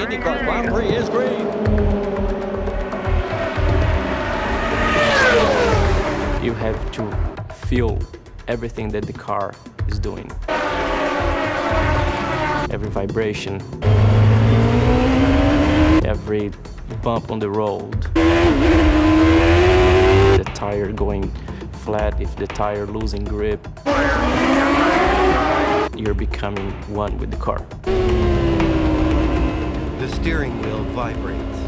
Indy Grand Prix is green. You have to feel everything that the car is doing. Every vibration, every bump on the road, the tire going flat, if the tire losing grip, you're becoming one with the car. The steering wheel vibrates.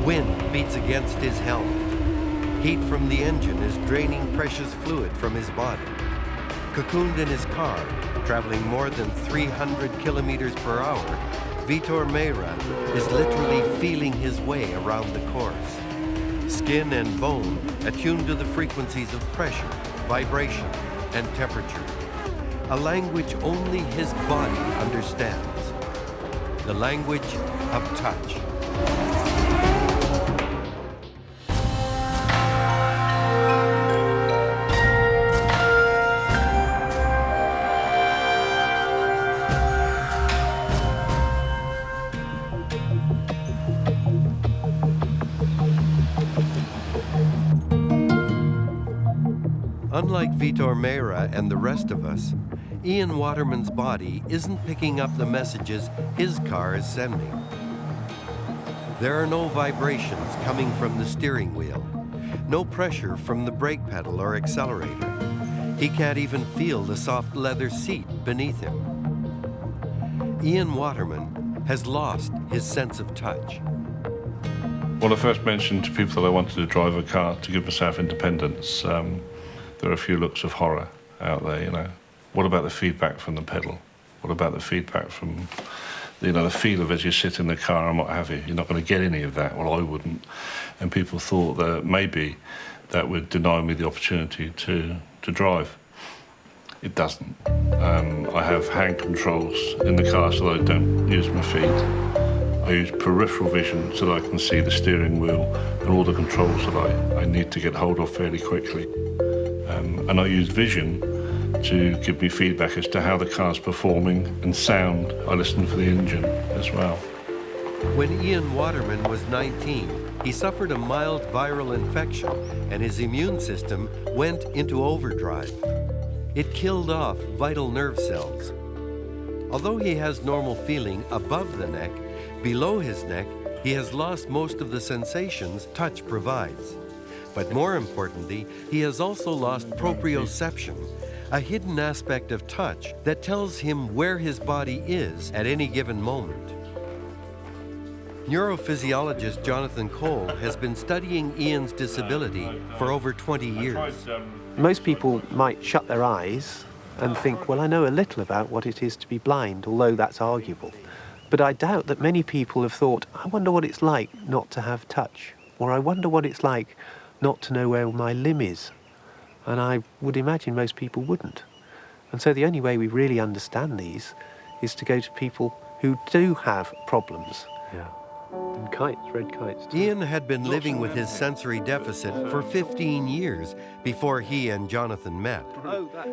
Wind beats against his helmet. Heat from the engine is draining precious fluid from his body. Cocooned in his car, traveling more than 300 kilometers per hour, Vitor Meira is literally feeling his way around the course. Skin and bone attuned to the frequencies of pressure, vibration, and temperature. A language only his body understands. The language of touch. Unlike Vitor Meira and the rest of us, Ian Waterman's body isn't picking up the messages his car is sending. There are no vibrations coming from the steering wheel, no pressure from the brake pedal or accelerator. He can't even feel the soft leather seat beneath him. Ian Waterman has lost his sense of touch. When I first mentioned to people that I wanted to drive a car to give myself independence, there are a few looks of horror out there, you know. What about the feedback from the pedal? What about the feedback from, you know, the feel of as you sit in the car and what have you? You're not going to get any of that. Well, I wouldn't. And people thought that maybe that would deny me the opportunity to drive. It doesn't. I have hand controls in the car so that I don't use my feet. I use peripheral vision so that I can see the steering wheel and all the controls that I need to get hold of fairly quickly. And I use vision to give me feedback as to how the car's performing, and sound, I listen for the engine as well. When Ian Waterman was 19, he suffered a mild viral infection and his immune system went into overdrive. It killed off vital nerve cells. Although he has normal feeling above the neck, below his neck, he has lost most of the sensations touch provides. But more importantly, he has also lost proprioception, a hidden aspect of touch that tells him where his body is at any given moment. Neurophysiologist Jonathan Cole has been studying Ian's disability for over 20 years. Most people might shut their eyes and think, well, I know a little about what it is to be blind, although that's arguable. But I doubt that many people have thought, I wonder what it's like not to have touch, or I wonder what it's like not to know where my limb is. And I would imagine most people wouldn't. And so the only way we really understand these is to go to people who do have problems. Yeah. And kites, red kites. Ian had been living with his sensory deficit for 15 years before he and Jonathan met.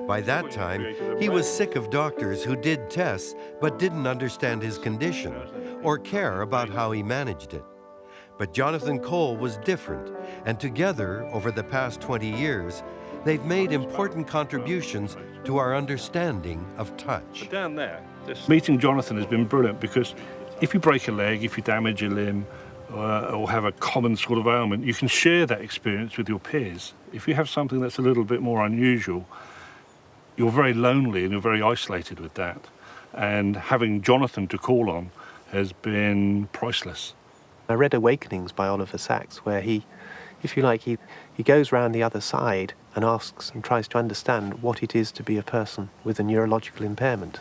By that time, he was sick of doctors who did tests but didn't understand his condition or care about how he managed it. But Jonathan Cole was different, and together, over the past 20 years, they've made important contributions to our understanding of touch. Down there, meeting Jonathan has been brilliant, because if you break a leg, if you damage a limb, or have a common sort of ailment, you can share that experience with your peers. If you have something that's a little bit more unusual, you're very lonely and you're very isolated with that. And having Jonathan to call on has been priceless. I read Awakenings by Oliver Sacks, where he, if you like, he goes round the other side and asks and tries to understand what it is to be a person with a neurological impairment.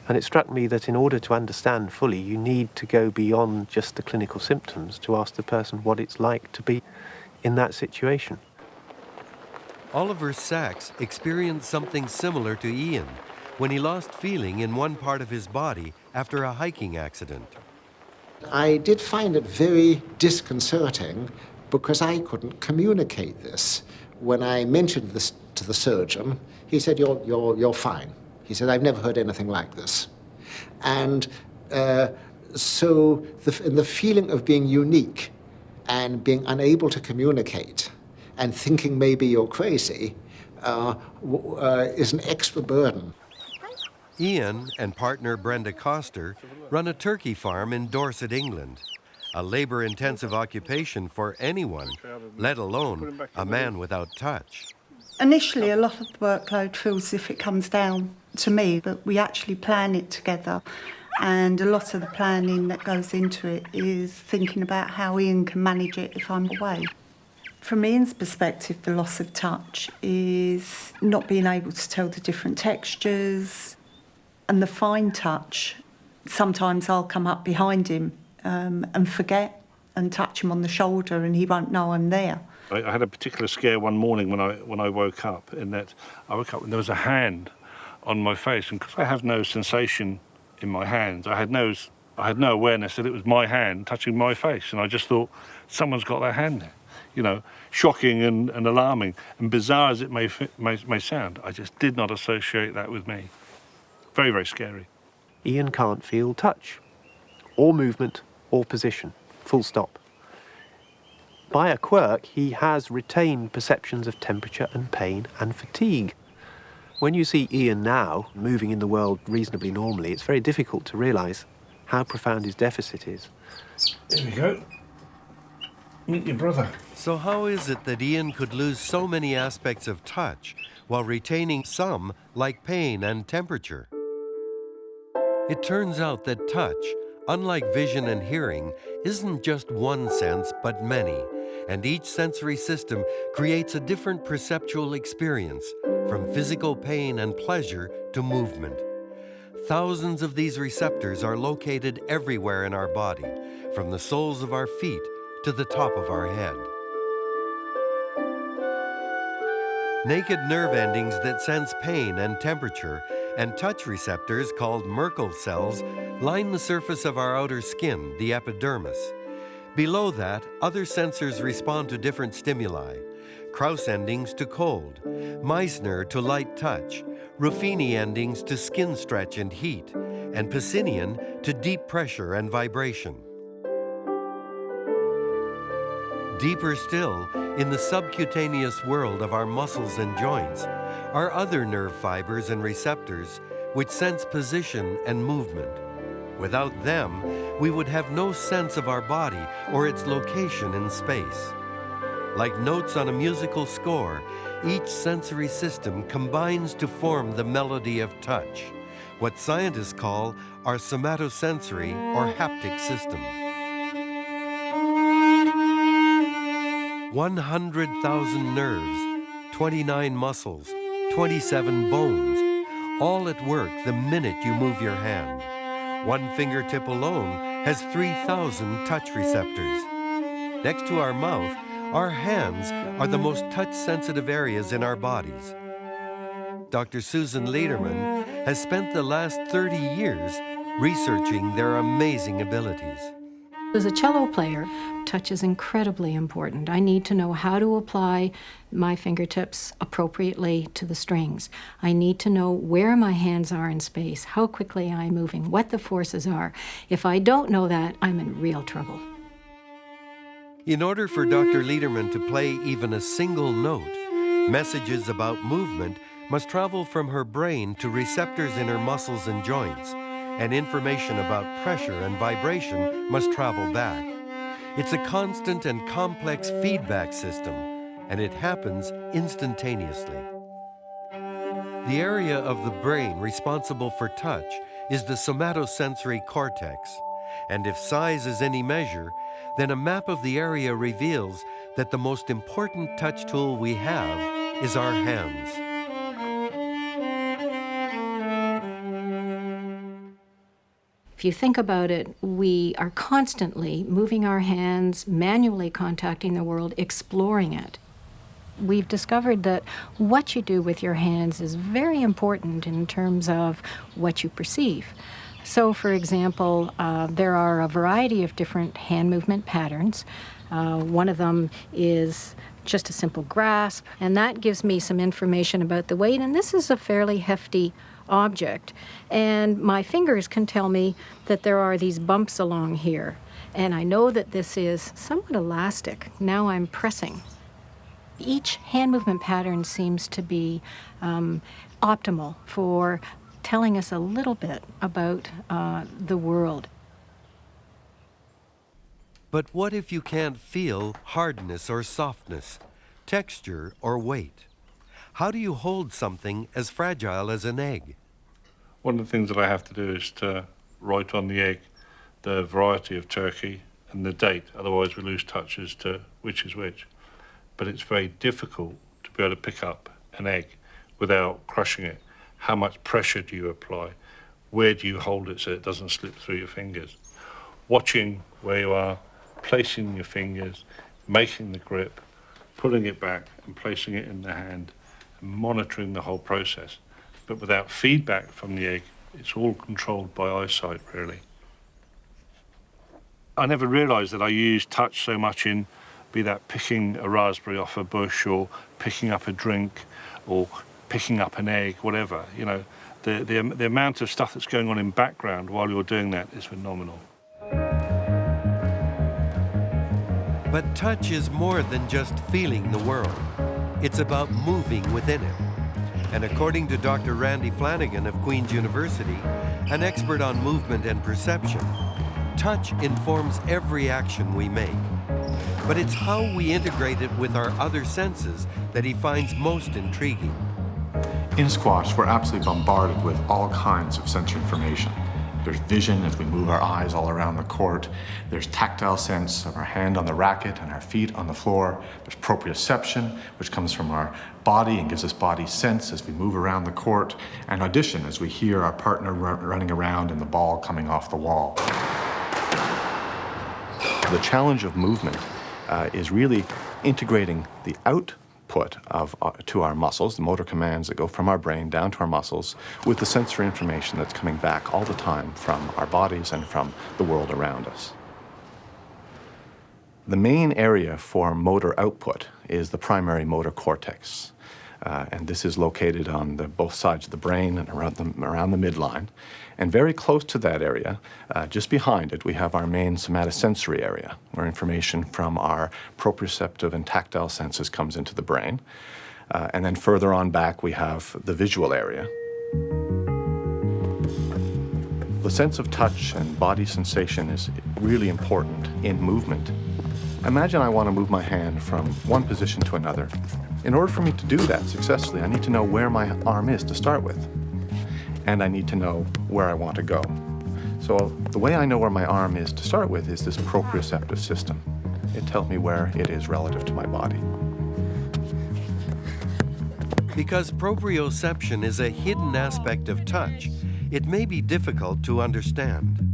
And it struck me that in order to understand fully, you need to go beyond just the clinical symptoms to ask the person what it's like to be in that situation. Oliver Sacks experienced something similar to Ian when he lost feeling in one part of his body after a hiking accident. I did find it very disconcerting because I couldn't communicate this. When I mentioned this to the surgeon, he said, you're fine. He said, I've never heard anything like this. And So the feeling of being unique and being unable to communicate and thinking maybe you're crazy is an extra burden. Ian and partner Brenda Coster run a turkey farm in Dorset, England, a labor-intensive occupation for anyone, let alone a man without touch. Initially, a lot of the workload feels as if it comes down to me, but we actually plan it together. And a lot of the planning that goes into it is thinking about how Ian can manage it if I'm away. From Ian's perspective, the loss of touch is not being able to tell the different textures and the fine touch. Sometimes I'll come up behind him and forget and touch him on the shoulder and he won't know I'm there. I had a particular scare one morning when I woke up, in that I woke up and there was a hand on my face, and because I have no sensation in my hands, I had no awareness that it was my hand touching my face, and I just thought, someone's got their hand there. You know, shocking and alarming, and bizarre as it may sound, I just did not associate that with me. Very, very scary. Ian can't feel touch, or movement, or position, full stop. By a quirk, he has retained perceptions of temperature and pain and fatigue. When you see Ian now, moving in the world reasonably normally, it's very difficult to realise how profound his deficit is. There we go. Meet your brother. So how is it that Ian could lose so many aspects of touch while retaining some, like pain and temperature? It turns out that touch, unlike vision and hearing, isn't just one sense, but many, and each sensory system creates a different perceptual experience, from physical pain and pleasure to movement. Thousands of these receptors are located everywhere in our body, from the soles of our feet to the top of our head. Naked nerve endings that sense pain and temperature and touch receptors called Merkel cells line the surface of our outer skin, the epidermis. Below that, other sensors respond to different stimuli. Krauss endings to cold, Meissner to light touch, Ruffini endings to skin stretch and heat, and Pacinian to deep pressure and vibration. Deeper still, in the subcutaneous world of our muscles and joints, are other nerve fibers and receptors which sense position and movement. Without them, we would have no sense of our body or its location in space. Like notes on a musical score, each sensory system combines to form the melody of touch, what scientists call our somatosensory or haptic system. 100,000 nerves, 29 muscles, 27 bones, all at work the minute you move your hand. One fingertip alone has 3,000 touch receptors. Next to our mouth, our hands are the most touch-sensitive areas in our bodies. Dr. Susan Lederman has spent the last 30 years researching their amazing abilities. As a cello player, touch is incredibly important. I need to know how to apply my fingertips appropriately to the strings. I need to know where my hands are in space, how quickly I'm moving, what the forces are. If I don't know that, I'm in real trouble. In order for Dr. Lederman to play even a single note, messages about movement must travel from her brain to receptors in her muscles and joints, and information about pressure and vibration must travel back. It's a constant and complex feedback system, and it happens instantaneously. The area of the brain responsible for touch is the somatosensory cortex, and if size is any measure, then a map of the area reveals that the most important touch tool we have is our hands. If you think about it, we are constantly moving our hands, manually contacting the world, exploring it. We've discovered that what you do with your hands is very important in terms of what you perceive. So, for example, there are a variety of different hand movement patterns. One of them is just a simple grasp, and that gives me some information about the weight, and this is a fairly hefty object. And my fingers can tell me that there are these bumps along here. And I know that this is somewhat elastic. Now I'm pressing. Each hand movement pattern seems to be optimal for telling us a little bit about the world. But what if you can't feel hardness or softness, texture or weight? How do you hold something as fragile as an egg? One of the things that I have to do is to write on the egg the variety of turkey and the date, otherwise we lose touch as to which is which. But it's very difficult to be able to pick up an egg without crushing it. How much pressure do you apply? Where do you hold it so it doesn't slip through your fingers? Watching where you are, placing your fingers, making the grip, pulling it back and placing it in the hand, and monitoring the whole process. But without feedback from the egg, it's all controlled by eyesight, really. I never realised that I used touch so much in, be that picking a raspberry off a bush or picking up a drink or picking up an egg, whatever. You know, the amount of stuff that's going on in background while you're doing that is phenomenal. But touch is more than just feeling the world. It's about moving within it. And according to Dr. Randy Flanagan of Queen's University, an expert on movement and perception, touch informs every action we make. But it's how we integrate it with our other senses that he finds most intriguing. In squash, we're absolutely bombarded with all kinds of sensory information. There's vision as we move our eyes all around the court. There's tactile sense of our hand on the racket and our feet on the floor. There's proprioception, which comes from our body and gives us body sense as we move around the court. And audition as we hear our partner running around and the ball coming off the wall. The challenge of movement is really integrating the output to our muscles, the motor commands that go from our brain down to our muscles, with the sensory information that's coming back all the time from our bodies and from the world around us. The main area for motor output is the primary motor cortex. And this is located on both sides of the brain and around the midline. And very close to that area, just behind it, we have our main somatosensory area, where information from our proprioceptive and tactile senses comes into the brain. And then further on back, we have the visual area. The sense of touch and body sensation is really important in movement. Imagine I want to move my hand from one position to another. In order for me to do that successfully, I need to know where my arm is to start with. And I need to know where I want to go. So the way I know where my arm is to start with is this proprioceptive system. It tells me where it is relative to my body. Because proprioception is a hidden aspect of touch, it may be difficult to understand.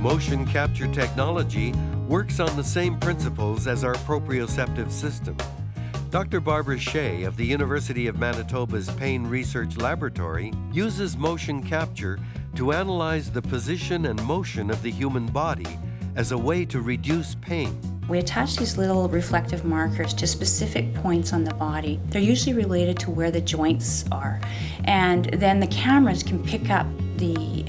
Motion capture technology works on the same principles as our proprioceptive system. Dr. Barbara Shea of the University of Manitoba's Pain Research Laboratory uses motion capture to analyze the position and motion of the human body as a way to reduce pain. We attach these little reflective markers to specific points on the body. They're usually related to where the joints are. And then the cameras can pick up the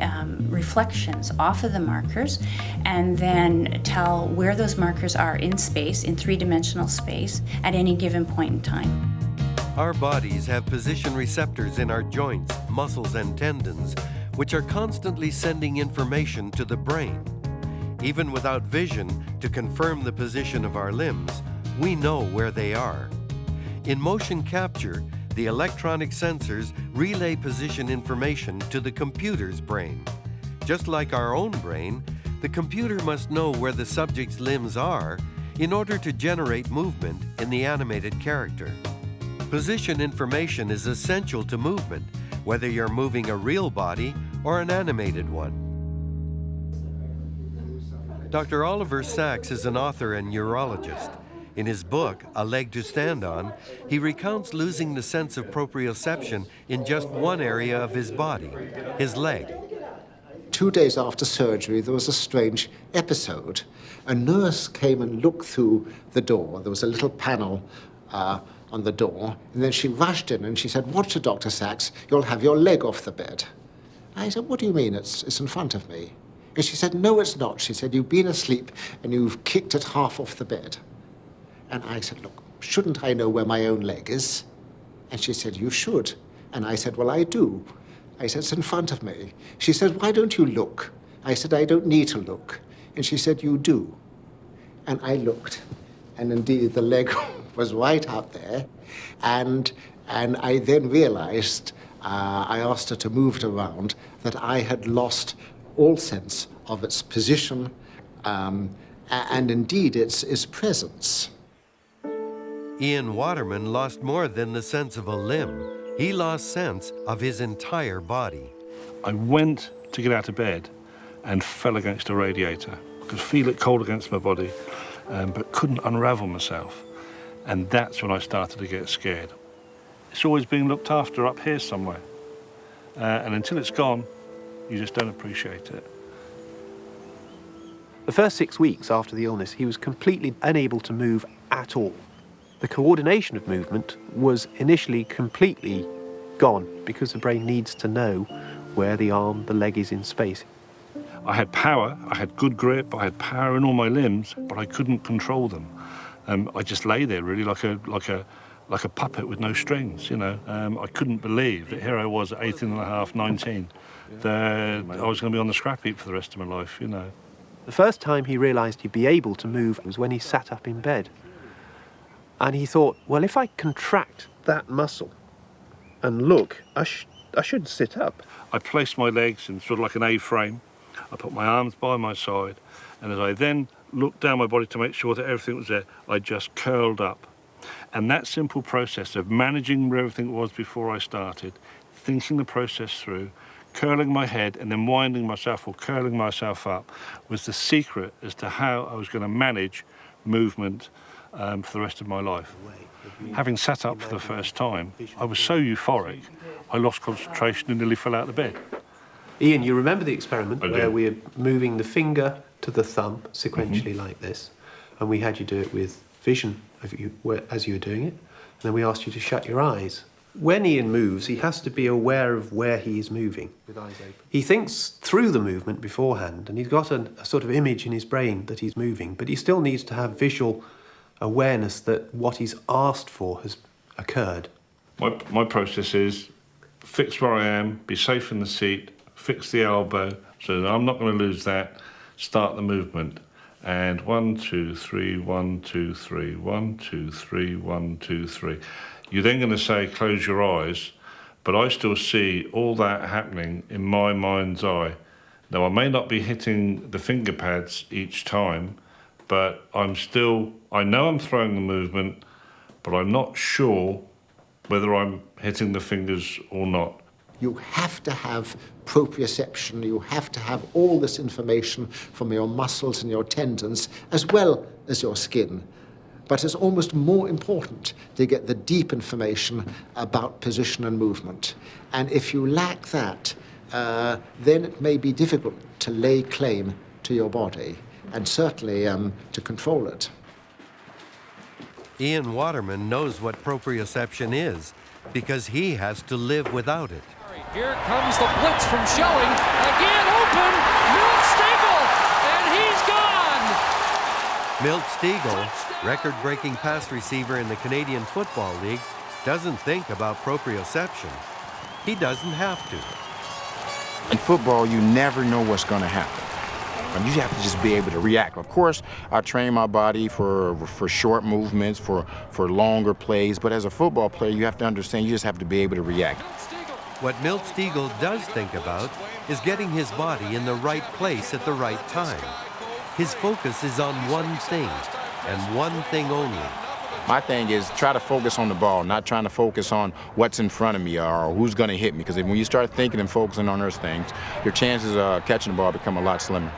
reflections off of the markers and then tell where those markers are in space, in three-dimensional space, at any given point in time. Our bodies have position receptors in our joints, muscles, and tendons, which are constantly sending information to the brain. Even without vision to confirm the position of our limbs, we know where they are. In motion capture, the electronic sensors relay position information to the computer's brain. Just like our own brain, the computer must know where the subject's limbs are in order to generate movement in the animated character. Position information is essential to movement, whether you're moving a real body or an animated one. Dr. Oliver Sacks is an author and neurologist. In his book, A Leg to Stand On, he recounts losing the sense of proprioception in just one area of his body, his leg. 2 days after surgery, there was a strange episode. A nurse came and looked through the door. There was a little panel on the door, and then she rushed in and she said, "Watch it, Dr. Sachs, you'll have your leg off the bed." I said, "What do you mean? It's in front of me." And she said, "No, it's not." She said, "You've been asleep and you've kicked it half off the bed." And I said, "Look, shouldn't I know where my own leg is?" And she said, "You should." And I said, "Well, I do." I said, "It's in front of me." She said, "Why don't you look?" I said, "I don't need to look." And she said, "You do." And I looked, and indeed the leg was right out there. And I then realized, I asked her to move it around, that I had lost all sense of its position and indeed its presence. Ian Waterman lost more than the sense of a limb. He lost sense of his entire body. I went to get out of bed and fell against a radiator. I could feel it cold against my body, but couldn't unravel myself. And that's when I started to get scared. It's always being looked after up here somewhere. And until it's gone, you just don't appreciate it. The first 6 weeks after the illness, he was completely unable to move at all. The coordination of movement was initially completely gone because the brain needs to know where the arm, the leg is in space. I had power, I had good grip, I had power in all my limbs, but I couldn't control them. I just lay there really like a puppet with no strings, you know. I couldn't believe that here I was at 18 and a half, 19, that I was going to be on the scrap heap for the rest of my life, you know. The first time he realised he'd be able to move was when he sat up in bed. And he thought, well, if I contract that muscle and look, I should sit up. I placed my legs in sort of like an A-frame. I put my arms by my side, and as I then looked down my body to make sure that everything was there, I just curled up. And that simple process of managing where everything was before I started, thinking the process through, curling my head and then winding myself or curling myself up was the secret as to how I was going to manage movement for the rest of my life. Having sat up for the first time, I was so euphoric, I lost concentration and nearly fell out of bed. Ian, you remember the experiment I where do. we're moving the finger to the thumb sequentially like this, and we had you do it with vision as you were doing it, and then we asked you to shut your eyes. When Ian moves, he has to be aware of where he is moving. With eyes open. He thinks through the movement beforehand, and he's got a sort of image in his brain that he's moving, but he still needs to have visual awareness that what he's asked for has occurred. My process is fix where I am, be safe in the seat, fix the elbow, so that I'm not going to lose that, start the movement. And 1, 2, 3, 1, 2, 3, 1, 2, 3, 1, 2, 3. You're then going to say, close your eyes, but I still see all that happening in my mind's eye. Now, I may not be hitting the finger pads each time, but I know I'm throwing the movement, but I'm not sure whether I'm hitting the fingers or not. You have to have proprioception, you have to have all this information from your muscles and your tendons, as well as your skin. But it's almost more important to get the deep information about position and movement. And if you lack that, then it may be difficult to lay claim to your body, and certainly to control it. Ian Waterman knows what proprioception is because he has to live without it. Here comes the blitz from Showing. Again open, Milt Stegall, and he's gone! Milt Stegall, record-breaking pass receiver in the Canadian Football League, doesn't think about proprioception. He doesn't have to. In football, you never know what's going to happen. You have to just be able to react. Of course, I train my body for short movements, for longer plays, but as a football player, you have to understand you just have to be able to react. What Milt Stegall does think about is getting his body in the right place at the right time. His focus is on one thing, and one thing only. My thing is try to focus on the ball, not trying to focus on what's in front of me or who's going to hit me, because when you start thinking and focusing on those things, your chances of catching the ball become a lot slimmer.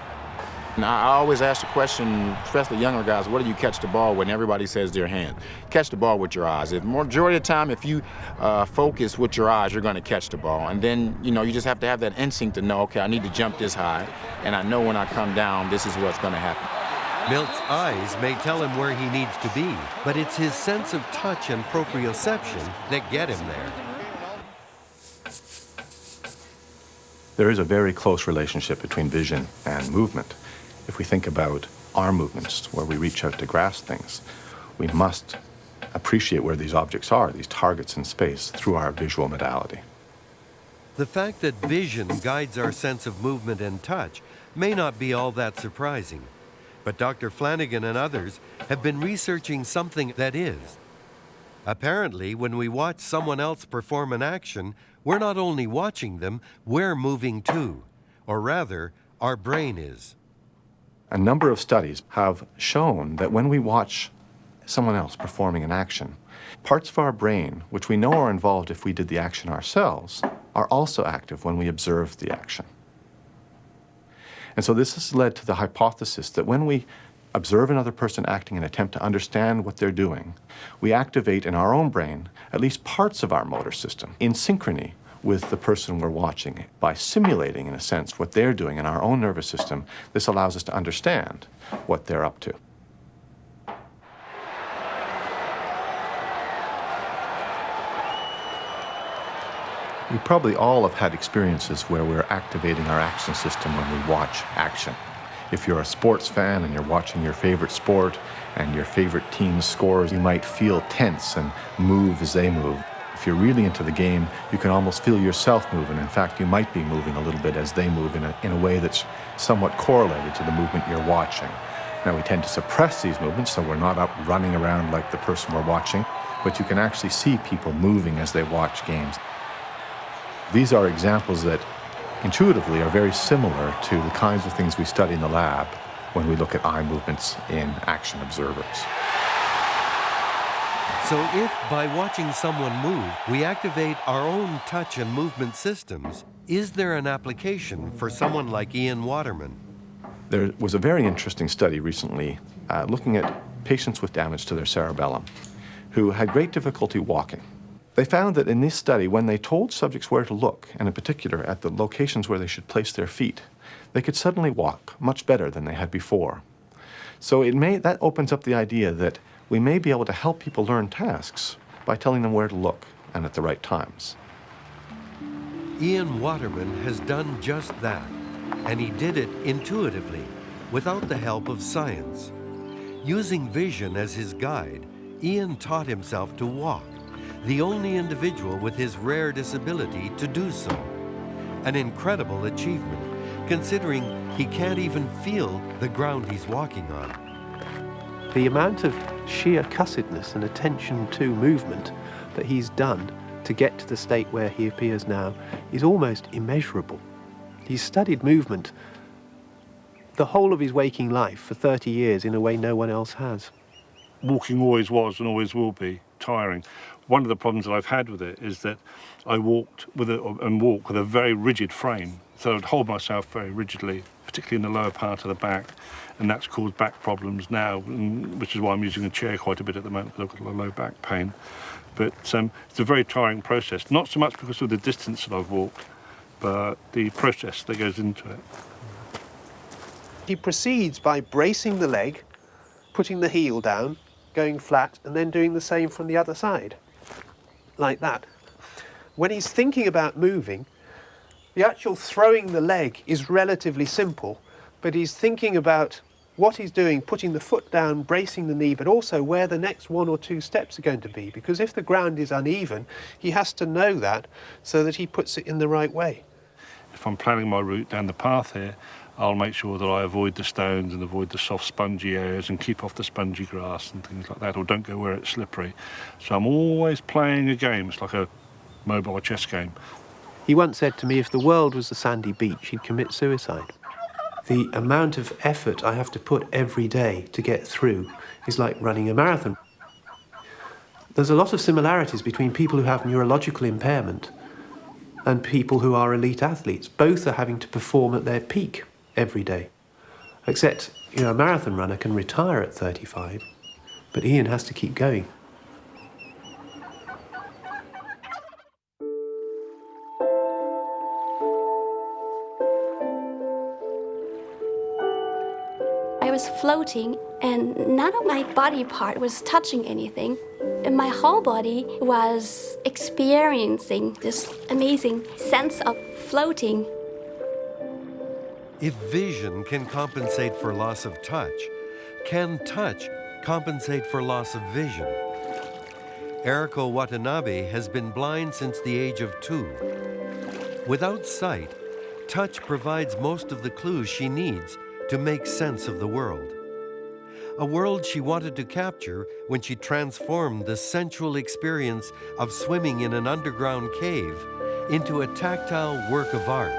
And I always ask the question, especially younger guys, what do you catch the ball with? And everybody says their hand. Catch the ball with your eyes. If majority of the time, if you focus with your eyes, you're going to catch the ball. And then, you just have to have that instinct to know, okay, I need to jump this high, and I know when I come down, this is what's going to happen. Milt's eyes may tell him where he needs to be, but it's his sense of touch and proprioception that get him there. There is a very close relationship between vision and movement. If we think about our movements, where we reach out to grasp things, we must appreciate where these objects are, these targets in space, through our visual modality. The fact that vision guides our sense of movement and touch may not be all that surprising, but Dr. Flanagan and others have been researching something that is. Apparently, when we watch someone else perform an action, we're not only watching them, we're moving too. Or rather, our brain is. A number of studies have shown that when we watch someone else performing an action, parts of our brain, which we know are involved if we did the action ourselves, are also active when we observe the action. And so this has led to the hypothesis that when we observe another person acting and attempt to understand what they're doing, we activate in our own brain at least parts of our motor system in synchrony with the person we're watching. By simulating, in a sense, what they're doing in our own nervous system, this allows us to understand what they're up to. We probably all have had experiences where we're activating our action system when we watch action. If you're a sports fan and you're watching your favorite sport and your favorite team scores, you might feel tense and move as they move. If you're really into the game, you can almost feel yourself moving. In fact, you might be moving a little bit as they move in a way that's somewhat correlated to the movement you're watching. Now, we tend to suppress these movements, so we're not up running around like the person we're watching, but you can actually see people moving as they watch games. These are examples that intuitively are very similar to the kinds of things we study in the lab when we look at eye movements in action observers. So if by watching someone move, we activate our own touch and movement systems, is there an application for someone like Ian Waterman? There was a very interesting study recently looking at patients with damage to their cerebellum who had great difficulty walking. They found that in this study, when they told subjects where to look, and in particular at the locations where they should place their feet, they could suddenly walk much better than they had before. So that opens up the idea that we may be able to help people learn tasks by telling them where to look and at the right times. Ian Waterman has done just that, and he did it intuitively, without the help of science. Using vision as his guide, Ian taught himself to walk, the only individual with his rare disability to do so. An incredible achievement, considering he can't even feel the ground he's walking on. The amount of sheer cussedness and attention to movement that he's done to get to the state where he appears now is almost immeasurable. He's studied movement the whole of his waking life for 30 years in a way no one else has. Walking always was and always will be tiring. One of the problems that I've had with it is that I walk with a very rigid frame. So I'd hold myself very rigidly, particularly in the lower part of the back, and that's caused back problems now, which is why I'm using a chair quite a bit at the moment, because I've got a low back pain. But it's a very tiring process, not so much because of the distance that I've walked, but the process that goes into it. He proceeds by bracing the leg, putting the heel down, going flat, and then doing the same from the other side, like that. When he's thinking about moving, the actual throwing the leg is relatively simple, but he's thinking about what he's doing, putting the foot down, bracing the knee, but also where the next 1 or 2 steps are going to be, because if the ground is uneven, he has to know that so that he puts it in the right way. If I'm planning my route down the path here, I'll make sure that I avoid the stones and avoid the soft spongy areas and keep off the spongy grass and things like that, or don't go where it's slippery. So I'm always playing a game. It's like a mobile chess game. He once said to me, if the world was a sandy beach, he'd commit suicide. The amount of effort I have to put every day to get through is like running a marathon. There's a lot of similarities between people who have neurological impairment and people who are elite athletes. Both are having to perform at their peak every day. Except, a marathon runner can retire at 35, but Ian has to keep going. I was was floating, and none of my body part was touching anything. And my whole body was experiencing this amazing sense of floating. If vision can compensate for loss of touch, can touch compensate for loss of vision? Eriko Watanabe has been blind since the age of 2. Without sight, touch provides most of the clues she needs to make sense of the world. A world she wanted to capture when she transformed the sensual experience of swimming in an underground cave into a tactile work of art.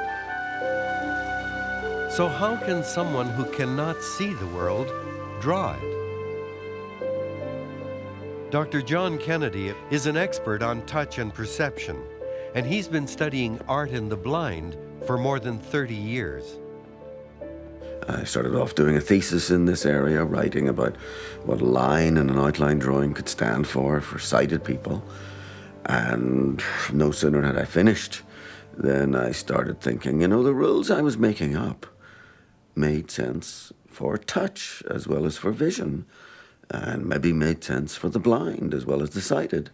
So how can someone who cannot see the world draw it? Dr. John Kennedy is an expert on touch and perception, and he's been studying art in the blind for more than 30 years. I started off doing a thesis in this area, writing about what a line and an outline drawing could stand for sighted people. And no sooner had I finished than I started thinking, the rules I was making up made sense for touch as well as for vision, and maybe made sense for the blind as well as the sighted.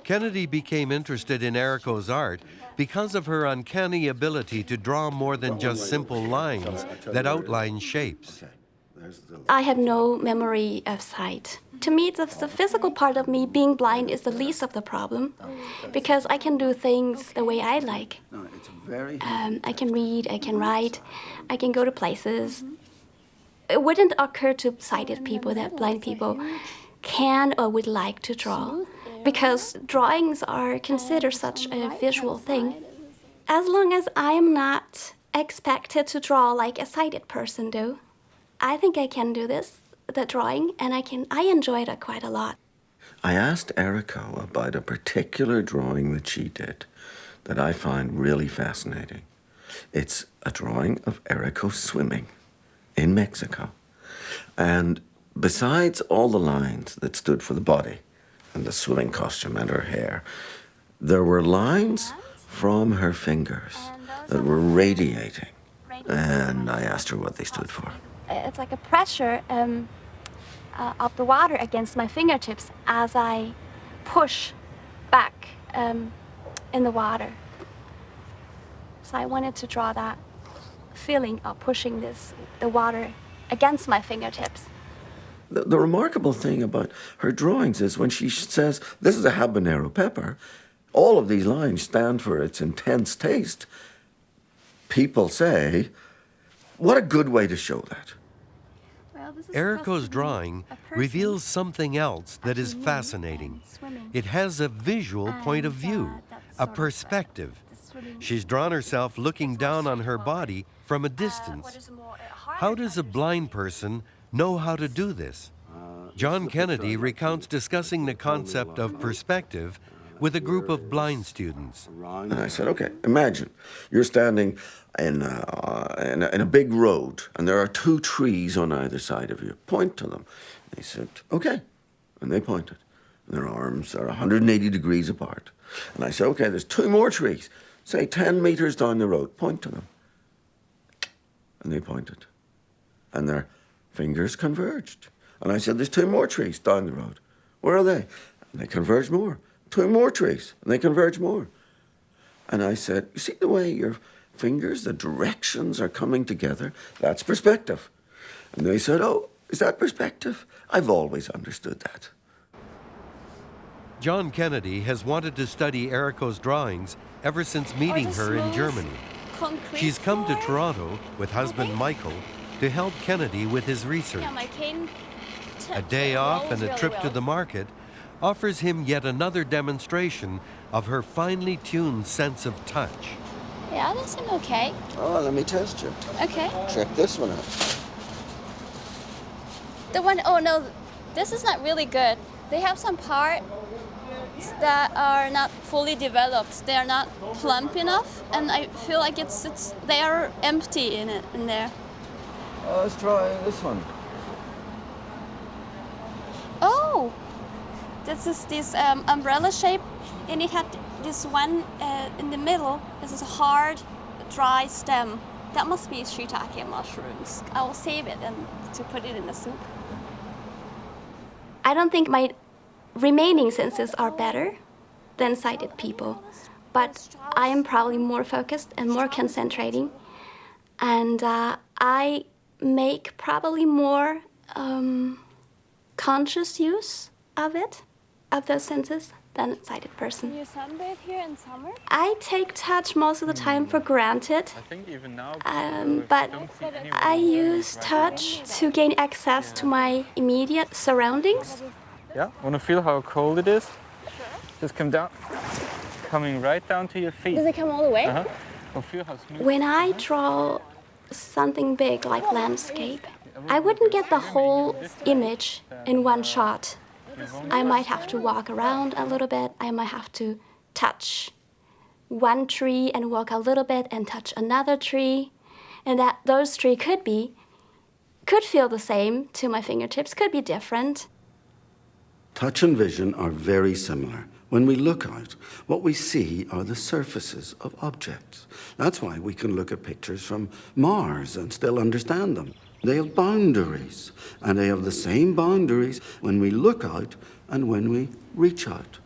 Kennedy became interested in Eriko's art because of her uncanny ability to draw more than just simple lines that outline shapes. I have no memory of sight. To me, the physical part of me being blind is the least of the problem, because I can do things the way I like. I can read, I can write, I can go to places. It wouldn't occur to sighted people that blind people can or would like to draw, because drawings are considered such a visual thing. As long as I am not expected to draw like a sighted person do, I think I can do the drawing, and I enjoy it quite a lot. I asked Eriko about a particular drawing that she did that I find really fascinating. It's a drawing of Eriko swimming in Mexico. And besides all the lines that stood for the body and the swimming costume and her hair, there were lines from her fingers that were radiating. And I asked her what they stood for. It's like a pressure of the water against my fingertips as I push back in the water. So I wanted to draw that feeling of pushing the water against my fingertips. The remarkable thing about her drawings is when she says, this is a habanero pepper, all of these lines stand for its intense taste. People say, what a good way to show that. Eriko's drawing reveals something else that is fascinating. It has a visual point of view, a perspective. She's drawn herself looking down on her body from a distance. How does a blind person know how to do this? John Kennedy recounts discussing the concept of perspective with a group of blind students. And I said, okay, imagine you're standing in a big road, and there are 2 trees on either side of you. Point to them. They said, okay. And they pointed. And their arms are 180 degrees apart. And I said, okay, there's 2 more trees. Say 10 meters down the road. Point to them. And they pointed. And their fingers converged. And I said, there's 2 more trees down the road. Where are they? And they converged more. 2 more trees, and they converge more. And I said, you see the way your fingers, the directions are coming together? That's perspective. And they said, oh, is that perspective? I've always understood that. John Kennedy has wanted to study Eriko's drawings ever since meeting her in Germany. She's come to Toronto with husband Michael to help Kennedy with his research. A day off and a trip to the market offers him yet another demonstration of her finely tuned sense of touch. Yeah, that seems okay. Oh, let me test you. Okay. Check this one out. Oh no, this is not really good. They have some parts that are not fully developed. They are not plump enough, and I feel like they are empty in there. Let's try this one. Oh, this is this umbrella shape, and it had this one in the middle. This is a hard, dry stem. that must be shiitake mushrooms. I will save it and to put it in the soup. I don't think my remaining senses are better than sighted people, but I am probably more focused and more concentrating, and I make probably more conscious use of those senses, than a sighted person. Do you sunbathe here in summer? I take touch most of the time for granted, I think even now, but I use touch to gain access to my immediate surroundings. Yeah, want to feel how cold it is? Sure. Just come down, coming right down to your feet. Does it come all the way? Uh-huh. Well, feel how smooth. When I draw something big like landscape, I wouldn't get the whole image in one shot. I might have to walk around a little bit. I might have to touch one tree and walk a little bit and touch another tree. And that those trees could feel the same to my fingertips, could be different. Touch and vision are very similar. When we look out, what we see are the surfaces of objects. That's why we can look at pictures from Mars and still understand them. They have boundaries, and they have the same boundaries when we look out and when we reach out.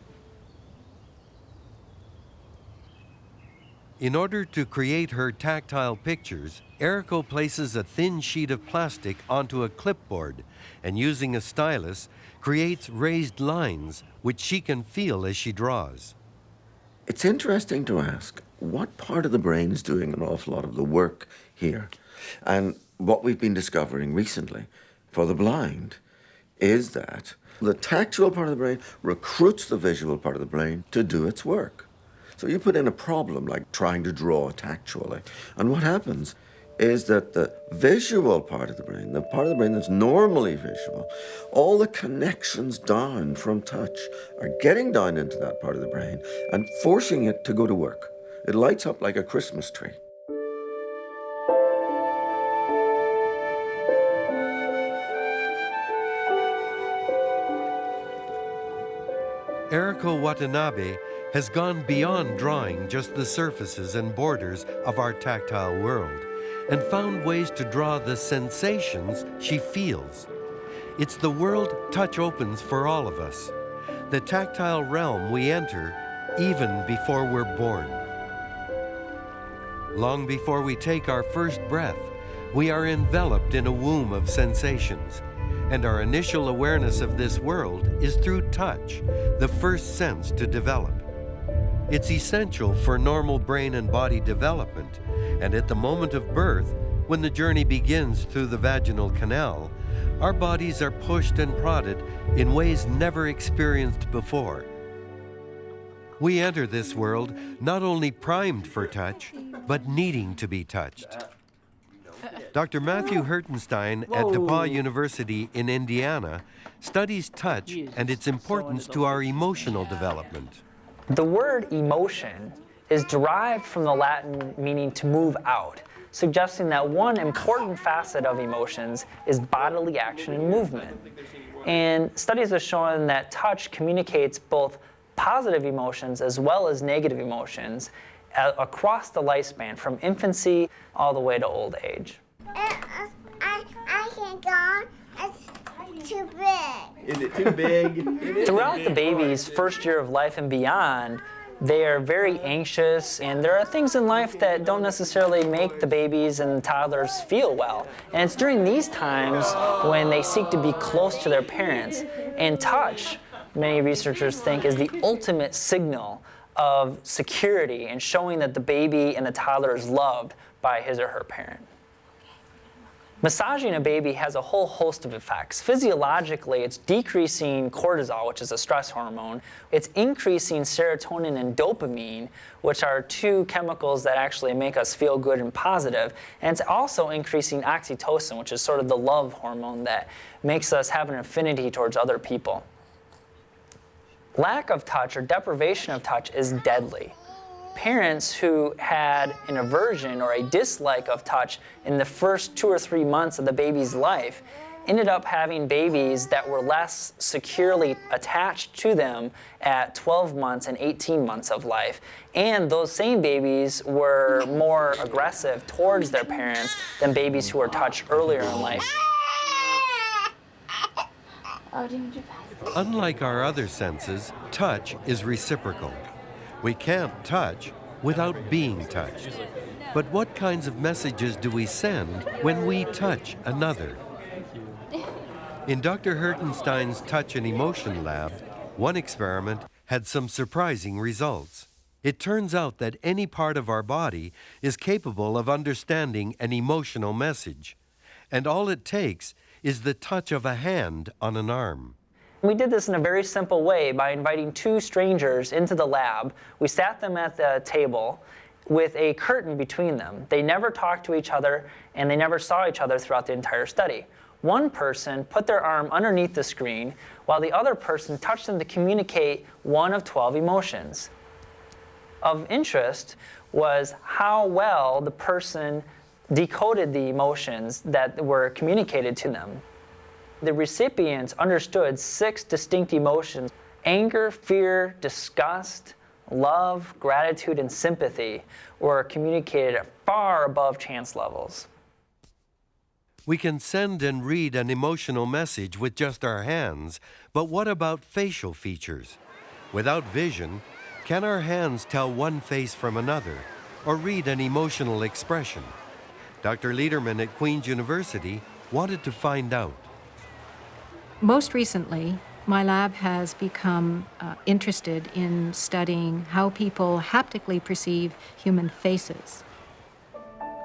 In order to create her tactile pictures, Eriko places a thin sheet of plastic onto a clipboard and, using a stylus, creates raised lines which she can feel as she draws. It's interesting to ask what part of the brain is doing an awful lot of the work here. And what we've been discovering recently for the blind is that the tactual part of the brain recruits the visual part of the brain to do its work. So you put in a problem like trying to draw tactually, and what happens is that the visual part of the brain, the part of the brain that's normally visual, all the connections down from touch are getting down into that part of the brain and forcing it to go to work. It lights up like a Christmas tree. Eriko Watanabe has gone beyond drawing just the surfaces and borders of our tactile world and found ways to draw the sensations she feels. It's the world touch opens for all of us, the tactile realm we enter even before we're born. Long before we take our first breath, we are enveloped in a womb of sensations, and our initial awareness of this world is through touch, the first sense to develop. It's essential for normal brain and body development, and at the moment of birth, when the journey begins through the vaginal canal, our bodies are pushed and prodded in ways never experienced before. We enter this world not only primed for touch, but needing to be touched. Dr. Matthew Hertenstein at DePauw University in Indiana studies touch and its importance to our emotional development. The word emotion is derived from the Latin meaning to move out, suggesting that one important facet of emotions is bodily action and movement. And studies have shown that touch communicates both positive emotions as well as negative emotions across the lifespan, from infancy all the way to old age. I can go. It's too big. Is it too big? Throughout the baby's first year of life and beyond, they are very anxious, and there are things in life that don't necessarily make the babies and toddlers feel well. And it's during these times when they seek to be close to their parents. And touch, many researchers think, is the ultimate signal of security and showing that the baby and the toddler is loved by his or her parent. Massaging a baby has a whole host of effects. Physiologically, it's decreasing cortisol, which is a stress hormone. It's increasing serotonin and dopamine, which are two chemicals that actually make us feel good and positive. And it's also increasing oxytocin, which is sort of the love hormone that makes us have an affinity towards other people. Lack of touch or deprivation of touch is deadly. Parents who had an aversion or a dislike of touch in the first 2 or 3 months of the baby's life ended up having babies that were less securely attached to them at 12 months and 18 months of life. And those same babies were more aggressive towards their parents than babies who were touched earlier in life. Unlike our other senses, touch is reciprocal. We can't touch without being touched. But what kinds of messages do we send when we touch another? In Dr. Hertenstein's Touch and Emotion Lab, one experiment had some surprising results. It turns out that any part of our body is capable of understanding an emotional message, and all it takes is the touch of a hand on an arm. We did this in a very simple way by inviting two strangers into the lab. We sat them at the table with a curtain between them. They never talked to each other, and they never saw each other throughout the entire study. One person put their arm underneath the screen, while the other person touched them to communicate one of 12 emotions. Of interest was how well the person decoded the emotions that were communicated to them. The recipients understood 6 distinct emotions: anger, fear, disgust, love, gratitude, and sympathy were communicated at far above chance levels. We can send and read an emotional message with just our hands, but what about facial features? Without vision, can our hands tell one face from another or read an emotional expression? Dr. Lederman at Queen's University wanted to find out. Most recently, my lab has become interested in studying how people haptically perceive human faces.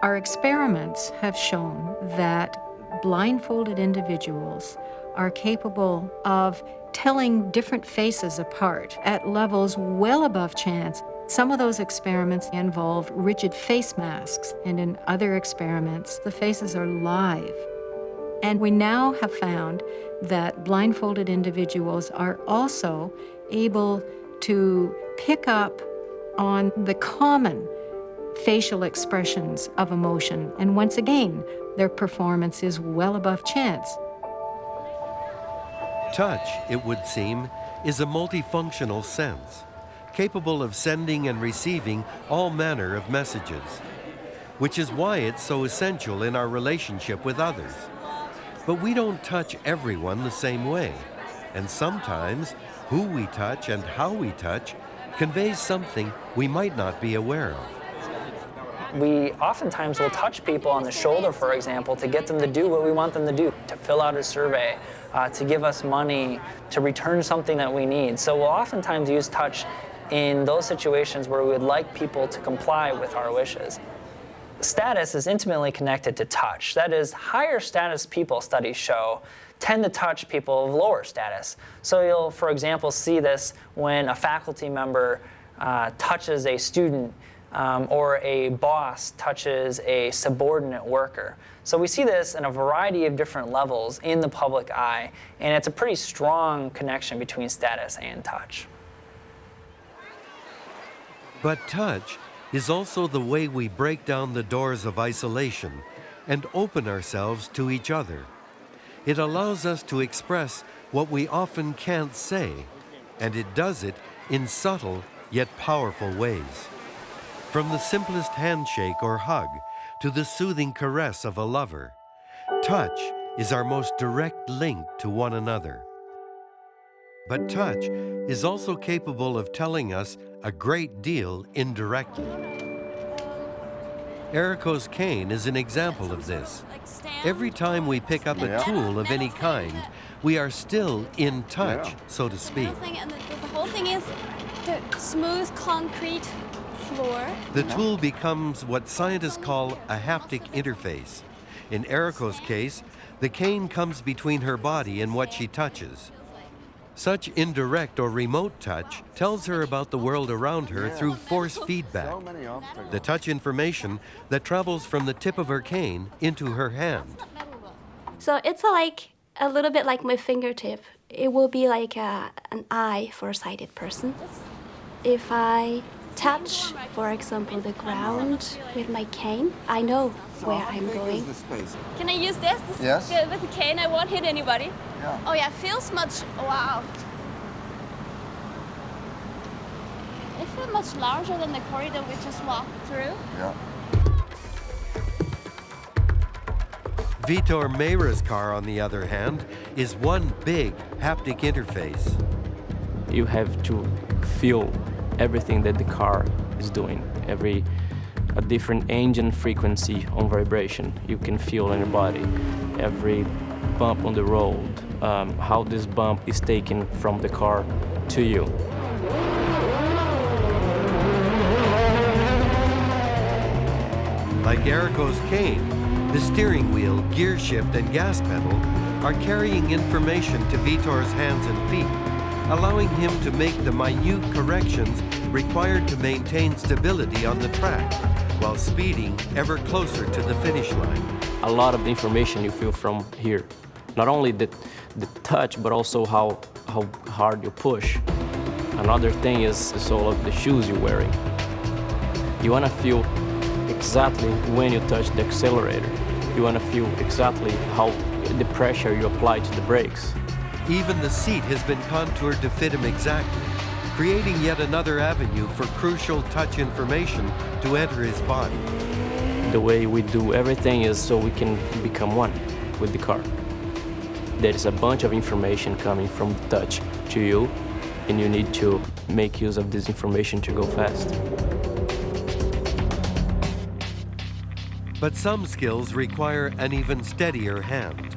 Our experiments have shown that blindfolded individuals are capable of telling different faces apart at levels well above chance. Some of those experiments involve rigid face masks, and in other experiments, the faces are live. And we now have found that blindfolded individuals are also able to pick up on the common facial expressions of emotion. And once again, their performance is well above chance. Touch, it would seem, is a multifunctional sense, capable of sending and receiving all manner of messages, which is why it's so essential in our relationship with others. But we don't touch everyone the same way, and sometimes who we touch and how we touch conveys something we might not be aware of. We oftentimes will touch people on the shoulder, for example, to get them to do what we want them to do, to fill out a survey, to give us money, to return something that we need. So we'll oftentimes use touch in those situations where we would like people to comply with our wishes. Status is intimately connected to touch. That is, higher status people, studies show, tend to touch people of lower status. So you'll, for example, see this when a faculty member touches a student or a boss touches a subordinate worker. So we see this in a variety of different levels in the public eye, and it's a pretty strong connection between status and touch. But touch is also the way we break down the doors of isolation and open ourselves to each other. It allows us to express what we often can't say, and it does it in subtle yet powerful ways. From the simplest handshake or hug to the soothing caress of a lover, touch is our most direct link to one another. But touch is also capable of telling us a great deal indirectly. Eriko's cane is an example of this. Every time we pick up a tool of any kind, we are still in touch, so to speak. The whole thing is the smooth concrete floor. The tool becomes what scientists call a haptic interface. In Eriko's case, the cane comes between her body and what she touches. Such indirect or remote touch tells her about the world around her through force feedback, the touch information that travels from the tip of her cane into her hand. So it's like a little bit like my fingertip. It will be like an eye for a sighted person. If I touch, for example, the ground with my cane, I know where I'm going. Can I use this? Yes. With the cane, I won't hit anybody. Yeah. Oh yeah, feels much, wow. It feels much larger than the corridor we just walked through. Yeah. Vitor Meira's car, on the other hand, is one big haptic interface. You have to feel everything that the car is doing. A different engine frequency on vibration you can feel in your body. Every bump on the road, how this bump is taken from the car to you. Like Erico's cane, the steering wheel, gear shift, and gas pedal are carrying information to Vitor's hands and feet, allowing him to make the minute corrections required to maintain stability on the track, while speeding ever closer to the finish line. A lot of the information you feel from here. Not only the touch, but also how hard you push. Another thing is all of the shoes you're wearing. You want to feel exactly when you touch the accelerator. You want to feel exactly how the pressure you apply to the brakes. Even the seat has been contoured to fit him exactly, creating yet another avenue for crucial touch information to enter his body. The way we do everything is so we can become one with the car. There is a bunch of information coming from the touch to you, and you need to make use of this information to go fast. But some skills require an even steadier hand.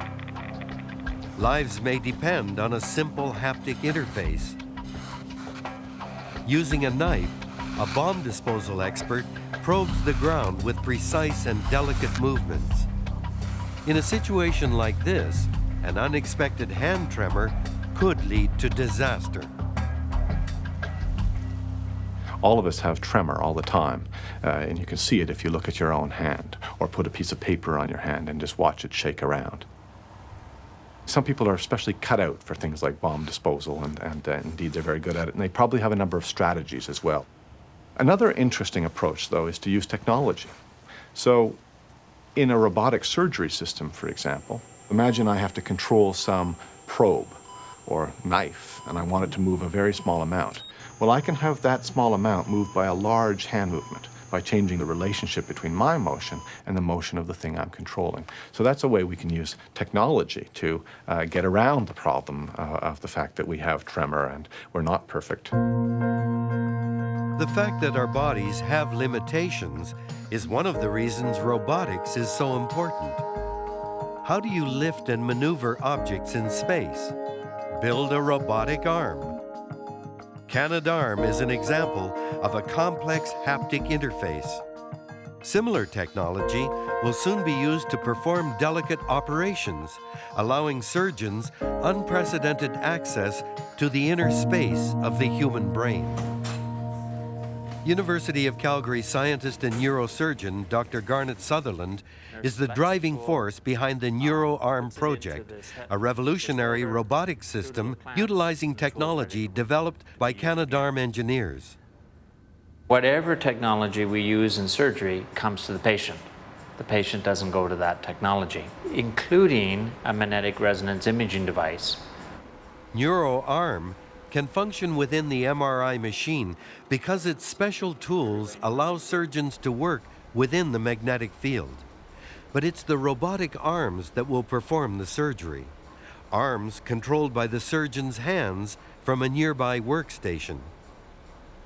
Lives may depend on a simple haptic interface. Using a knife, a bomb disposal expert probes the ground with precise and delicate movements. In a situation like this, an unexpected hand tremor could lead to disaster. All of us have tremor all the time, and you can see it if you look at your own hand, or put a piece of paper on your hand and just watch it shake around. Some people are especially cut out for things like bomb disposal, and indeed they're very good at it, and they probably have a number of strategies as well. Another interesting approach, though, is to use technology. So, in a robotic surgery system, for example, imagine I have to control some probe or knife, and I want it to move a very small amount. Well, I can have that small amount moved by a large hand movement, by changing the relationship between my motion and the motion of the thing I'm controlling. So that's a way we can use technology to get around the problem of the fact that we have tremor and we're not perfect. The fact that our bodies have limitations is one of the reasons robotics is so important. How do you lift and maneuver objects in space? Build a robotic arm. Canadarm is an example of a complex haptic interface. Similar technology will soon be used to perform delicate operations, allowing surgeons unprecedented access to the inner space of the human brain. University of Calgary scientist and neurosurgeon Dr. Garnet Sutherland is the driving force behind the NeuroArm project, a revolutionary robotic system utilizing technology developed by Canadarm engineers. Whatever technology we use in surgery comes to the patient. The patient doesn't go to that technology, including a magnetic resonance imaging device. NeuroArm can function within the MRI machine because its special tools allow surgeons to work within the magnetic field. But it's the robotic arms that will perform the surgery. Arms controlled by the surgeon's hands from a nearby workstation.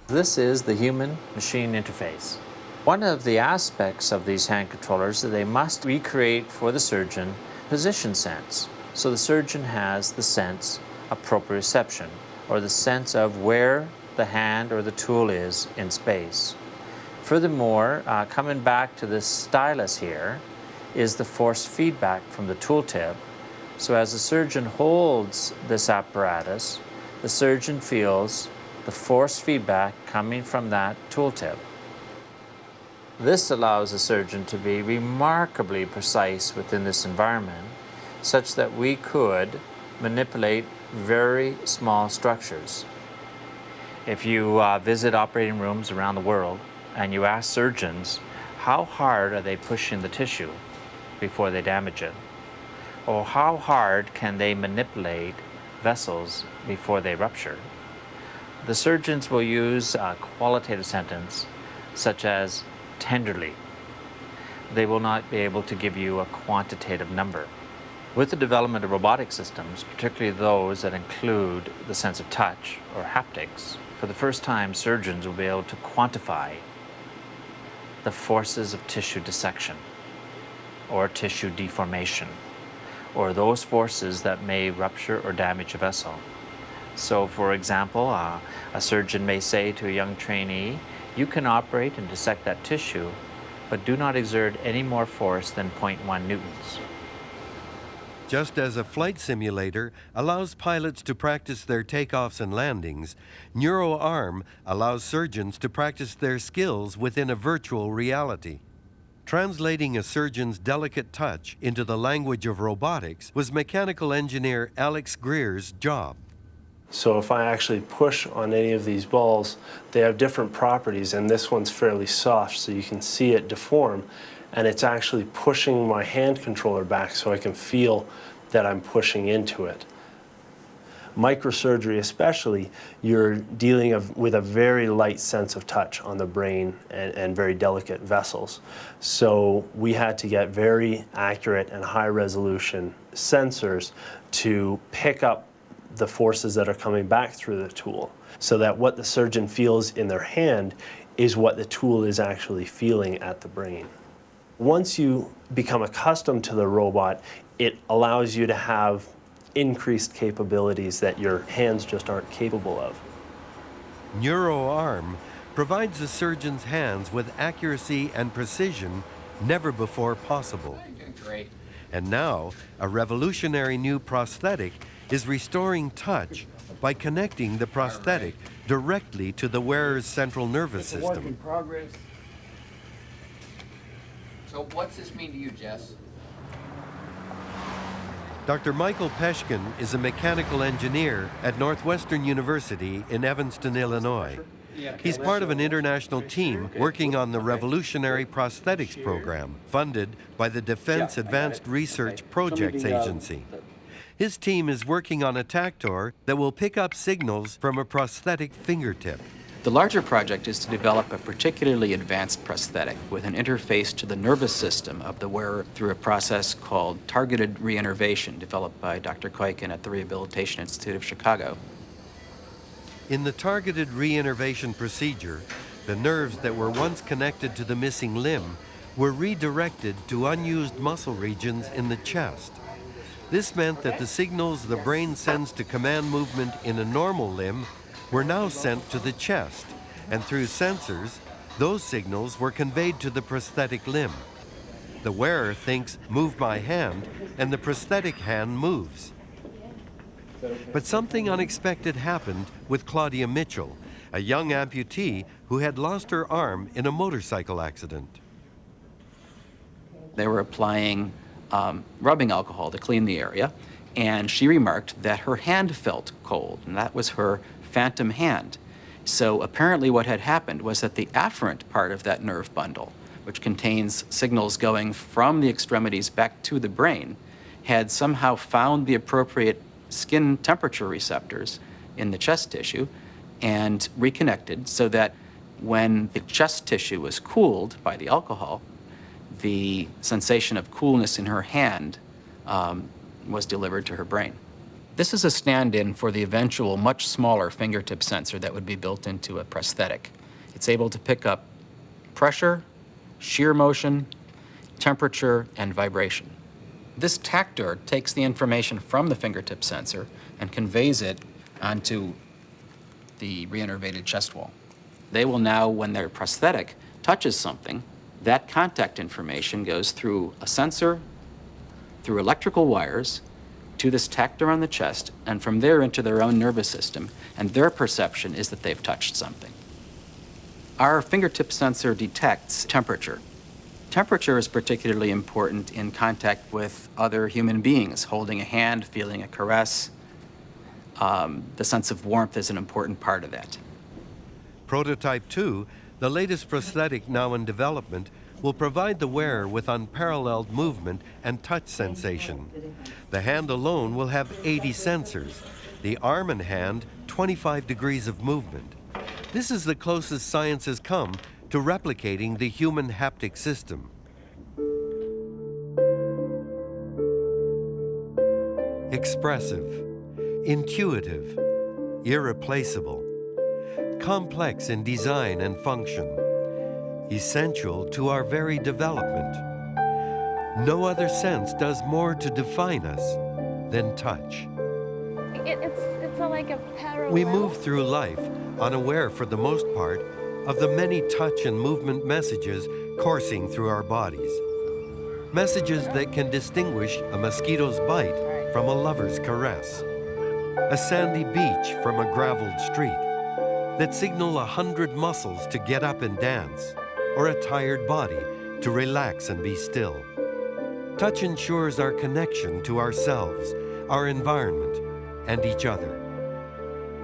This is the human-machine interface. One of the aspects of these hand controllers is that they must recreate for the surgeon position sense. So the surgeon has the sense of proprioception, or the sense of where the hand or the tool is in space. Furthermore, coming back to this stylus here, is the force feedback from the tooltip. So as the surgeon holds this apparatus, the surgeon feels the force feedback coming from that tooltip. This allows the surgeon to be remarkably precise within this environment, such that we could manipulate very small structures. If you visit operating rooms around the world and you ask surgeons, how hard are they pushing the tissue before they damage it? Or how hard can they manipulate vessels before they rupture? The surgeons will use a qualitative sentence such as tenderly. They will not be able to give you a quantitative number. With the development of robotic systems, particularly those that include the sense of touch or haptics, for the first time surgeons will be able to quantify the forces of tissue dissection or tissue deformation, or those forces that may rupture or damage a vessel. So for example, a surgeon may say to a young trainee, you can operate and dissect that tissue, but do not exert any more force than 0.1 newtons. Just as a flight simulator allows pilots to practice their takeoffs and landings, NeuroArm allows surgeons to practice their skills within a virtual reality. Translating a surgeon's delicate touch into the language of robotics was mechanical engineer Alex Greer's job. So if I actually push on any of these balls, they have different properties, and this one's fairly soft, so you can see it deform, and it's actually pushing my hand controller back so I can feel that I'm pushing into it. Microsurgery especially, you're dealing with a very light sense of touch on the brain and very delicate vessels. So we had to get very accurate and high resolution sensors to pick up the forces that are coming back through the tool, so that what the surgeon feels in their hand is what the tool is actually feeling at the brain. Once you become accustomed to the robot, it allows you to have increased capabilities that your hands just aren't capable of. NeuroArm provides the surgeon's hands with accuracy and precision never before possible. Great. And now, a revolutionary new prosthetic is restoring touch by connecting the prosthetic directly to the wearer's central nervous system. Work in progress. So what's this mean to you, Jess? Dr. Michael Peshkin is a mechanical engineer at Northwestern University in Evanston, Illinois. He's part of an international team working on the revolutionary prosthetics program funded by the Defense Advanced Research Projects Agency. His team is working on a tactor that will pick up signals from a prosthetic fingertip. The larger project is to develop a particularly advanced prosthetic with an interface to the nervous system of the wearer through a process called targeted reinnervation, developed by Dr. Koiken at the Rehabilitation Institute of Chicago. In the targeted reinnervation procedure, the nerves that were once connected to the missing limb were redirected to unused muscle regions in the chest. This meant that the signals the brain sends to command movement in a normal limb were now sent to the chest, and through sensors, those signals were conveyed to the prosthetic limb. The wearer thinks, "Move my hand," and the prosthetic hand moves. But something unexpected happened with Claudia Mitchell, a young amputee who had lost her arm in a motorcycle accident. They were applying rubbing alcohol to clean the area, and she remarked that her hand felt cold, and that was her phantom hand. So apparently what had happened was that the afferent part of that nerve bundle, which contains signals going from the extremities back to the brain, had somehow found the appropriate skin temperature receptors in the chest tissue and reconnected so that when the chest tissue was cooled by the alcohol, the sensation of coolness in her hand was delivered to her brain. This is a stand-in for the eventual much smaller fingertip sensor that would be built into a prosthetic. It's able to pick up pressure, shear motion, temperature, and vibration. This tactor takes the information from the fingertip sensor and conveys it onto the reinnervated chest wall. They will now, when their prosthetic touches something, that contact information goes through a sensor, through electrical wires, to this tactor on the chest, and from there into their own nervous system, and their perception is that they've touched something. Our fingertip sensor detects temperature. Temperature is particularly important in contact with other human beings, holding a hand, feeling a caress. The sense of warmth is an important part of that. Prototype 2, the latest prosthetic now in development, will provide the wearer with unparalleled movement and touch sensation. The hand alone will have 80 sensors. The arm and hand, 25 degrees of movement. This is the closest science has come to replicating the human haptic system. Expressive, intuitive, irreplaceable, complex in design and function, essential to our very development. No other sense does more to define us than touch. It's like a parallel. We move through life unaware for the most part of the many touch and movement messages coursing through our bodies. Messages that can distinguish a mosquito's bite from a lover's caress, a sandy beach from a graveled street, that signal 100 muscles to get up and dance, or a tired body to relax and be still. Touch ensures our connection to ourselves, our environment, and each other.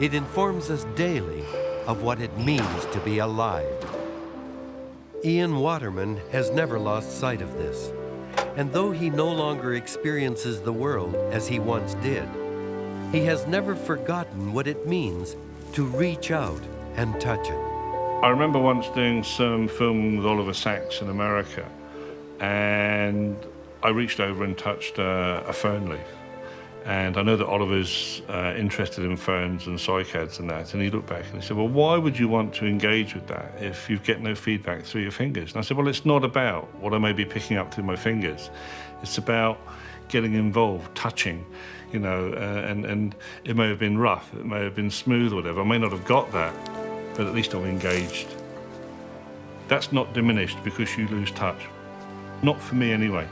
It informs us daily of what it means to be alive. Ian Waterman has never lost sight of this, and though he no longer experiences the world as he once did, he has never forgotten what it means to reach out and touch it. I remember once doing some film with Oliver Sacks in America, and I reached over and touched a fern leaf. And I know that Oliver's interested in ferns and cycads and that, and he looked back and he said, well, why would you want to engage with that if you get no feedback through your fingers? And I said, well, it's not about what I may be picking up through my fingers. It's about getting involved, touching, you know, and it may have been rough, it may have been smooth or whatever. I may not have got that, but at least I'm engaged. That's not diminished because you lose touch. Not for me anyway.